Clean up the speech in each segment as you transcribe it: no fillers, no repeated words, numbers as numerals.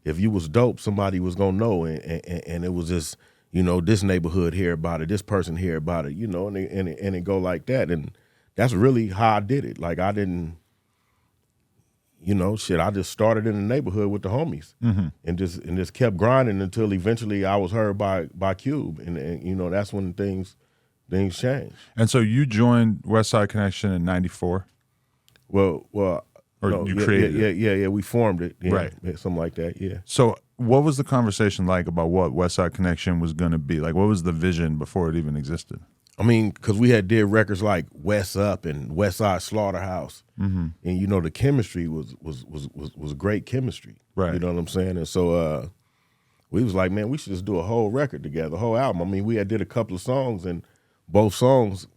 if you was dope, somebody was gonna know, and it was just, you know, this neighborhood hear about it, this person hear about it, you know, and it go like that, and that's really how I did it. Like I didn't, you know, shit. I just started in the neighborhood with the homies, and just kept grinding until eventually I was heard by Cube, and you know, that's when things changed. And so you joined West Side Connection in '94. Well, or no, you created it. Yeah, we formed it, right? Something like that, yeah. So what was the conversation like about what West Side Connection was going to be? Like, what was the vision before it even existed? I mean, because we had did records like West Up and West Side Slaughterhouse, and you know the chemistry was great chemistry, right? You know what I'm saying? And so we was like, man, we should just do a whole record together, a whole album. I mean, we had did a couple of songs, and both songs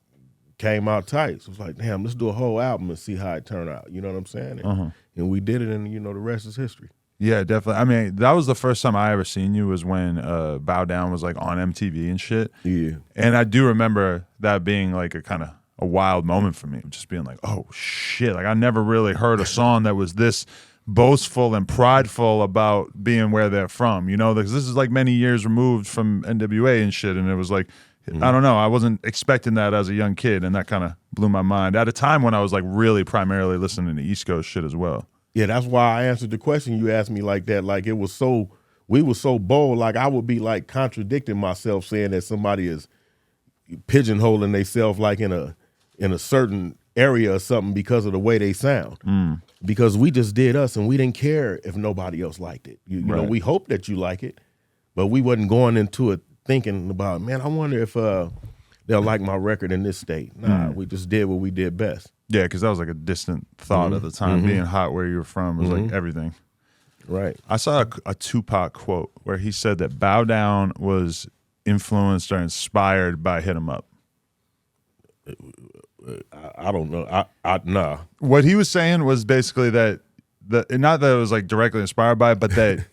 came out tight. So it was like, damn, let's do a whole album and see how it turned out. You know what I'm saying? And we did it, and you know the rest is history. Yeah, definitely. I mean, that was the first time I ever seen you was when Bow Down was like on MTV and shit. Yeah. And I do remember that being like a kind of a wild moment for me, just being like, oh shit, like I never really heard a song that was this boastful and prideful about being where they're from, you know, because this is like many years removed from NWA and shit, and it was like, I don't know, I wasn't expecting that as a young kid, and that kind of blew my mind at a time when I was like really primarily listening to East Coast shit as well. Yeah, that's why I answered the question you asked me like that. Like it was so, we were so bold. Like I would be like contradicting myself, saying that somebody is pigeonholing themselves like in a certain area or something because of the way they sound. Because we just did us, and we didn't care if nobody else liked it. You know, we hope that you like it, but we wasn't going into it thinking about, man, I wonder if they'll like my record in this state. Nah, we just did what we did best. Yeah, because that was like a distant thought at the time. Being hot where you were from was like everything. Right. I saw a Tupac quote where he said that Bow Down was influenced or inspired by Hit 'Em Up. I don't know. Nah. What he was saying was basically that not that it was like directly inspired by it, but that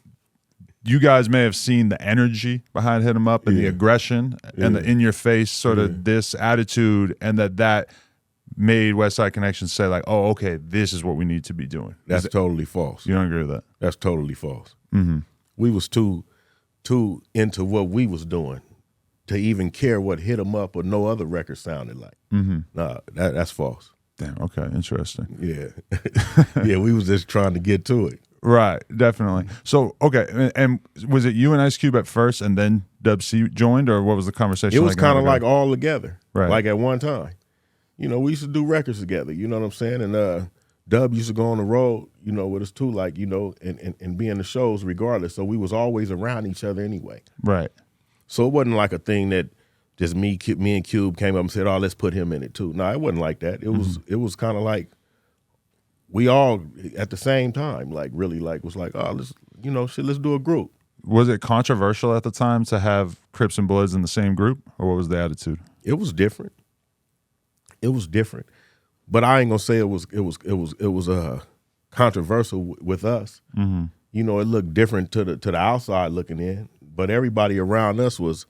you guys may have seen the energy behind Hit 'Em Up and the aggression and the in your face sort of this attitude, and that made West Side Connection say like, oh, okay, this is what we need to be doing. That's totally false. You don't agree with that? That's totally false. We was too into what we was doing to even care what Hit 'Em Up or no other record sounded like. Nah, that's false. Damn, okay, interesting. Yeah. Yeah, we was just trying to get to it. Right, definitely. So, okay, and was it you and Ice Cube at first and then Dub C joined, or what was the conversation? It was kind of like all together, right? Like at one time. You know, we used to do records together, you know what I'm saying? And Dub used to go on the road, you know, with us too, like, you know, and be in the shows regardless. So we was always around each other anyway. Right. So it wasn't like a thing that just me and Cube came up and said, oh, let's put him in it too. No, it wasn't like that. It was kind of like we all at the same time, like really like was like, oh, let's, you know, shit, let's do a group. Was it controversial at the time to have Crips and Bloods in the same group, or what was the attitude? It was different. It was different, but I ain't gonna say it was controversial with us. You know, it looked different to the outside looking in, but everybody around us was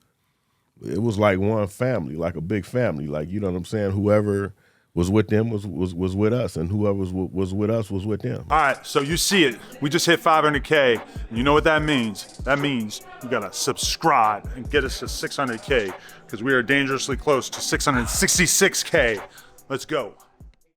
like one family, like a big family. Like, you know what I'm saying? Whoever was with them was with us, and whoever was with us was with them. All right, so you see it. We just hit 500K. You know what that means? That means you gotta subscribe and get us to 600K, because we are dangerously close to 666K. Let's go.